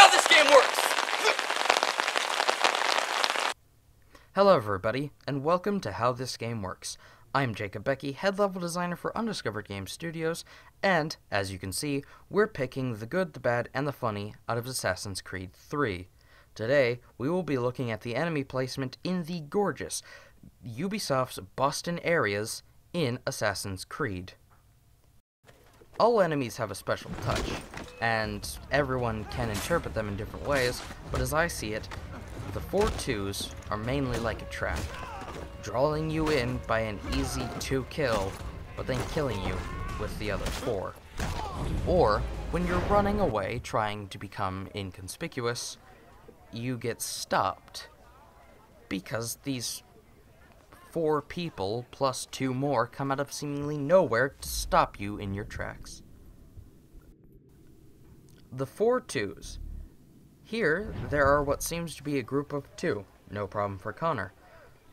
how this game works! Hello everybody, and welcome to How This Game Works. I'm Jacob Becky, head level designer for Undiscovered Game Studios, and, as you can see, we're picking the good, the bad, and the funny out of Assassin's Creed 3. Today, we will be looking at the enemy placement in the gorgeous Ubisoft's Boston areas in Assassin's Creed. All enemies have a special touch, and everyone can interpret them in different ways, but as I see it, the 4-2s are mainly like a trap, drawing you in by an easy 2-kill, but then killing you with the other 4. Or, when you're running away trying to become inconspicuous, you get stopped, because these 4 people plus 2 more come out of seemingly nowhere to stop you in your tracks. The 4-2s. Here, there are what seems to be a group of 2, no problem for Connor.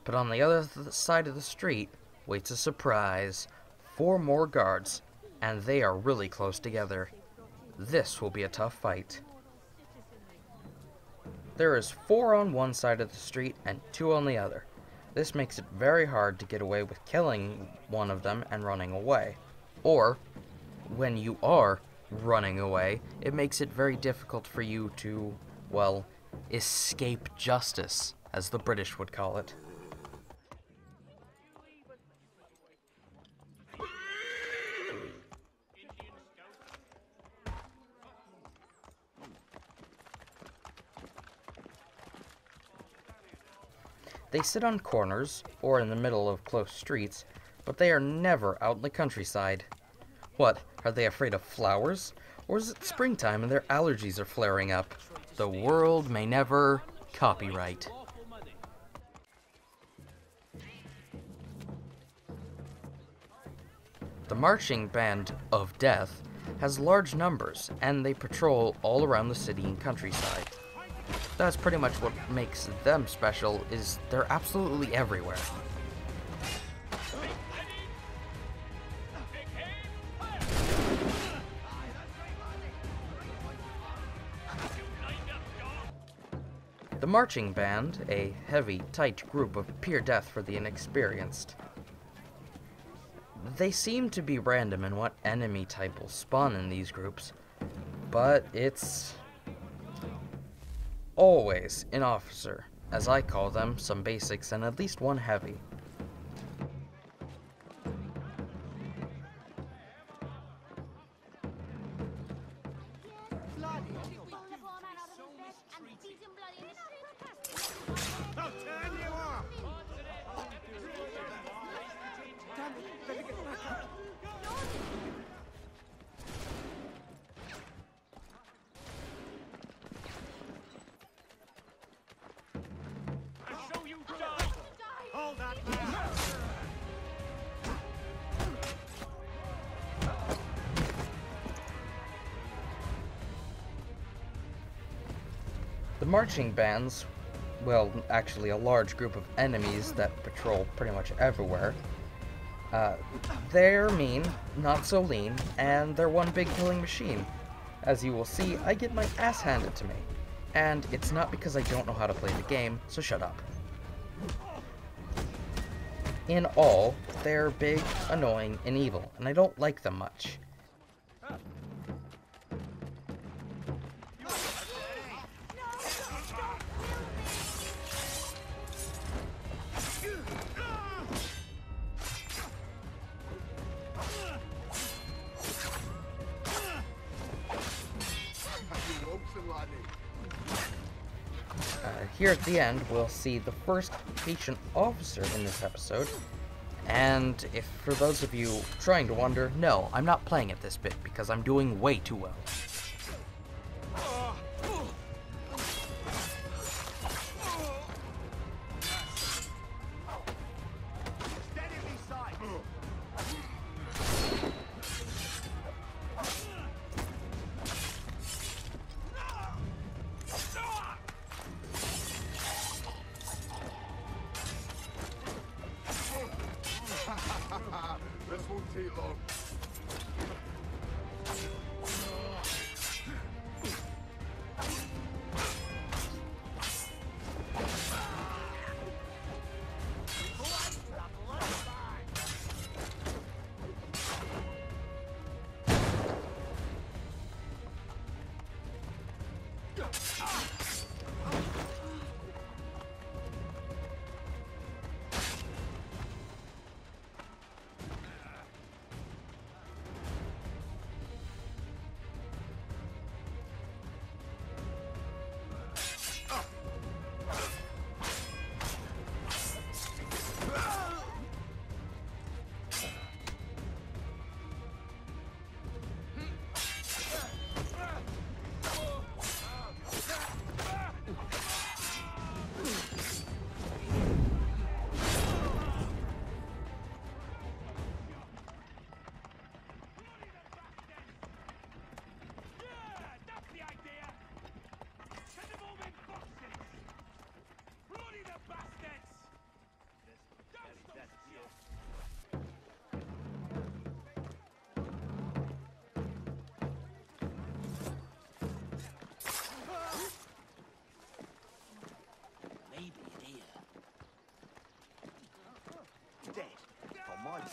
But on the other side of the street waits a surprise, 4 more guards, and they are really close together. This will be a tough fight. There is 4 on one side of the street and 2 on the other. This makes it very hard to get away with killing one of them and running away. Or, when you are running away, it makes it very difficult for you to, well, escape justice, as the British would call it. They sit on corners, or in the middle of close streets, but they are never out in the countryside. What, are they afraid of flowers? Or is it springtime and their allergies are flaring up? The world may never copyright. The marching band of death has large numbers, and they patrol all around the city and countryside. That's pretty much what makes them special, is they're absolutely everywhere. The marching band, a heavy, tight group of pure death for the inexperienced. They seem to be random in what enemy type will spawn in these groups, but it's always an officer, as I call them, some basics, and at least one heavy. The marching bands, well, actually a large group of enemies that patrol pretty much everywhere, they're mean, not so lean, and they're one big killing machine. As you will see, I get my ass handed to me. And it's not because I don't know how to play the game, so shut up. In all, they're big, annoying, and evil, and I don't like them much. Here at the end, we'll see the first patient officer in this episode, and if for those of you trying to wonder, no, I'm not playing at this bit because I'm doing way too well. This won't take long.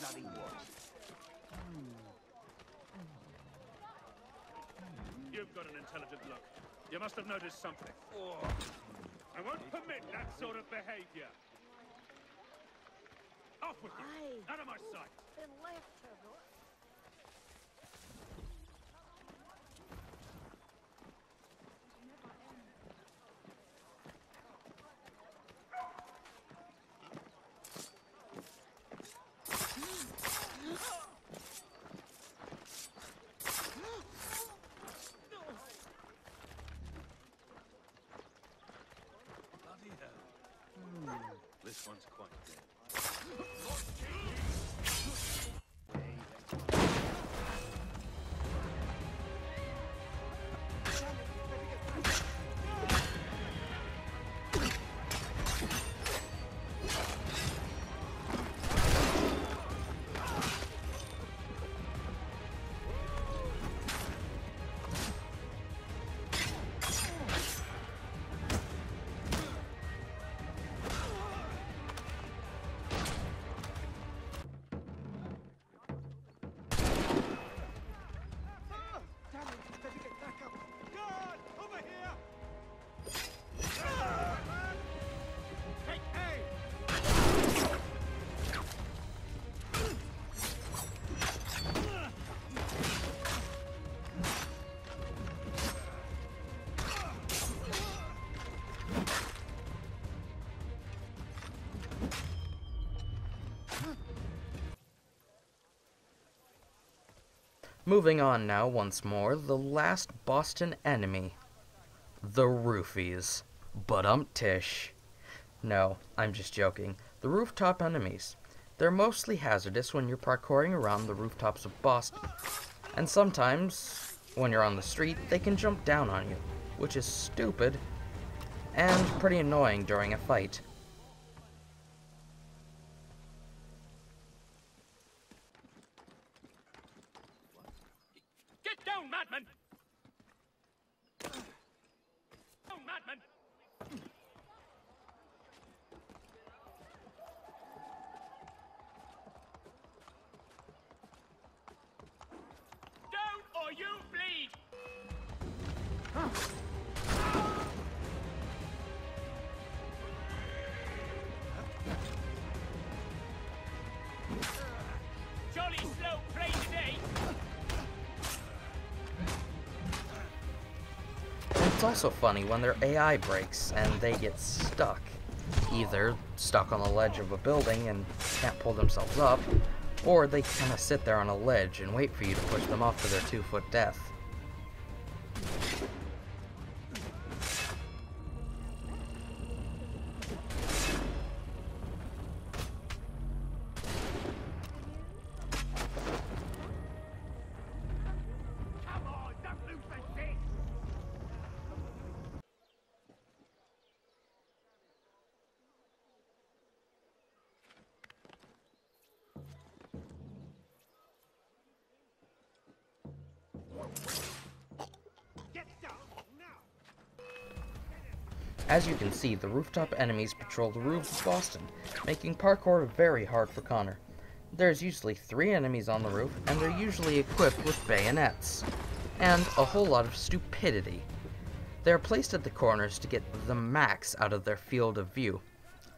bloody was. You've got an intelligent look. You must have noticed something. I won't permit that sort of behavior. Off with you! Out of my sight! Been left her, though. Bloody hell. This one's quite dead. Moving on now once more, the last Boston enemy. The Roofies. Tish. No, I'm just joking. The rooftop enemies. They're mostly hazardous when you're parkouring around the rooftops of Boston. And sometimes, when you're on the street, they can jump down on you, which is stupid and pretty annoying during a fight. Get down, madman! Down, madman! Down or you bleed! Jolly slow play today! It's also funny when their AI breaks and they get stuck. Either stuck on the ledge of a building and can't pull themselves up, or they kind of sit there on a ledge and wait for you to push them off to their 2-foot death. Come on, don't lose the fish! Get down now! As you can see, the rooftop enemies patrol the roofs of Boston, making parkour very hard for Connor. There's usually 3 enemies on the roof, and they're usually equipped with bayonets, and a whole lot of stupidity. They are placed at the corners to get the max out of their field of view,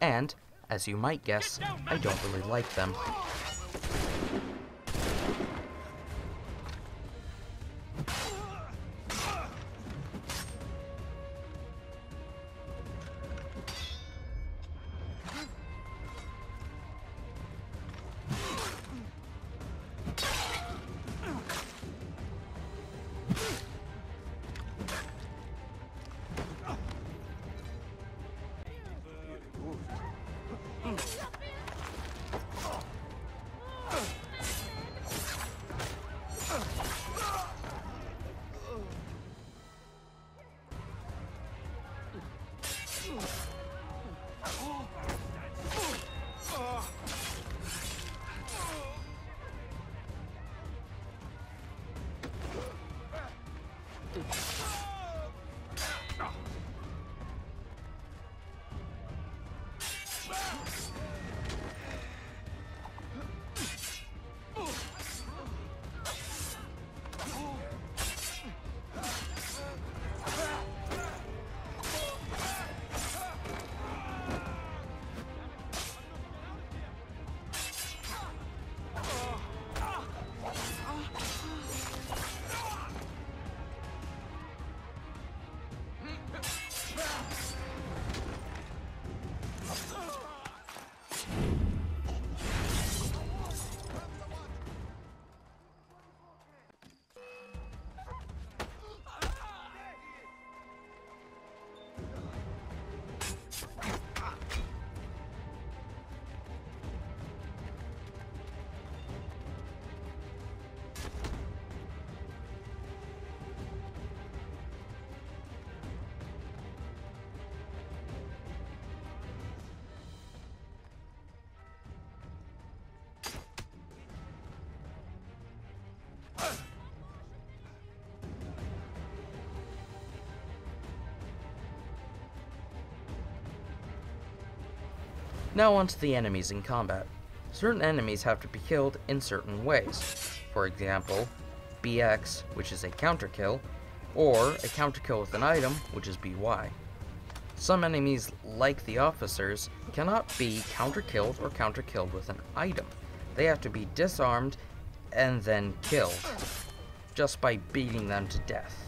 and, as you might guess, I don't really like them. Now onto the enemies in combat. Certain enemies have to be killed in certain ways. For example, BX, which is a counter kill, or a counter kill with an item, which is BY. Some enemies, like the officers, cannot be counter-killed or counter-killed with an item. They have to be disarmed and then killed, just by beating them to death.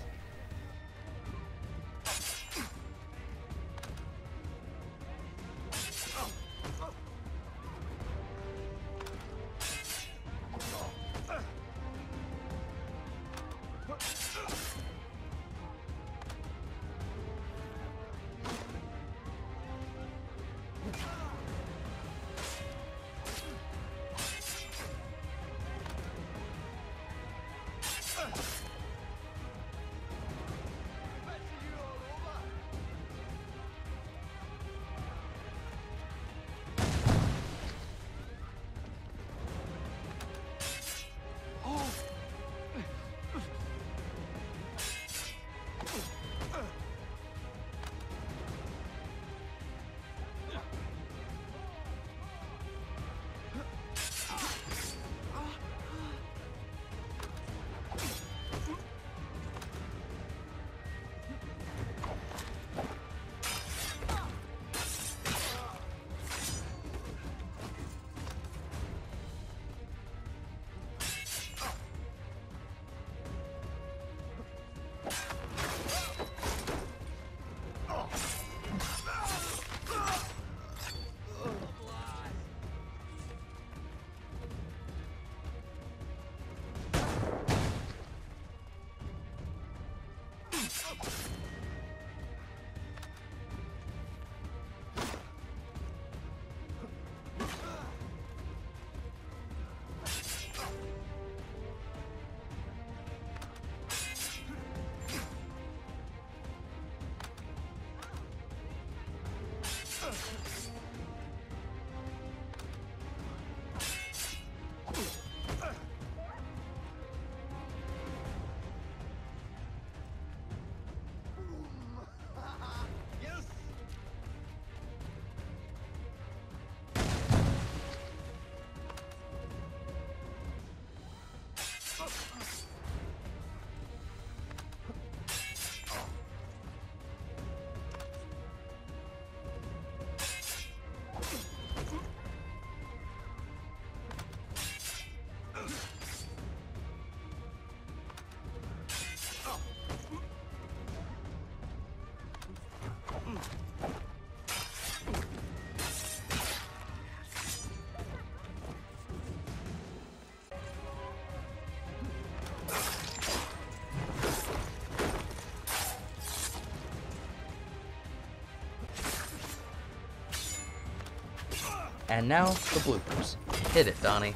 And now, the bloopers. Hit it, Donnie.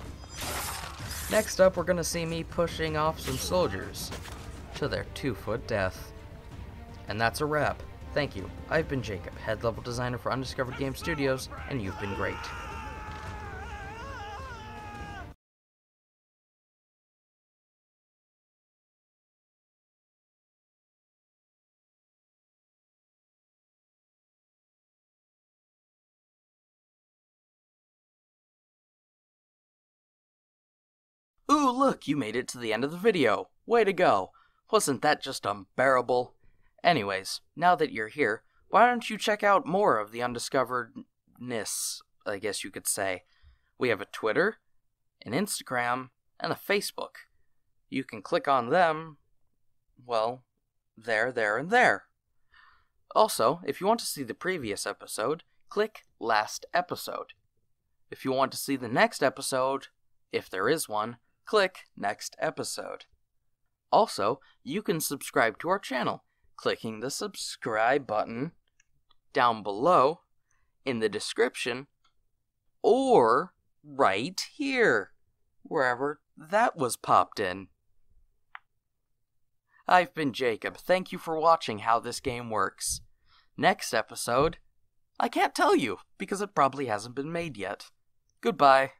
Next up, we're gonna see me pushing off some soldiers to their 2-foot death. And that's a wrap. Thank you. I've been Jacob, head level designer for Undiscovered Game Studios, and you've been great. Ooh, look, you made it to the end of the video. Way to go. Wasn't that just unbearable? Anyways, now that you're here, why don't you check out more of the Undiscoveredness, I guess you could say. We have a Twitter, an Instagram, and a Facebook. You can click on them, well, there, and there. Also, if you want to see the previous episode, click Last Episode. If you want to see the next episode, if there is one, click Next Episode. Also, you can subscribe to our channel, clicking the subscribe button down below in the description, or right here, wherever that was popped in. I've been Jacob. Thank you for watching How This Game Works. Next episode, I can't tell you, because it probably hasn't been made yet. Goodbye.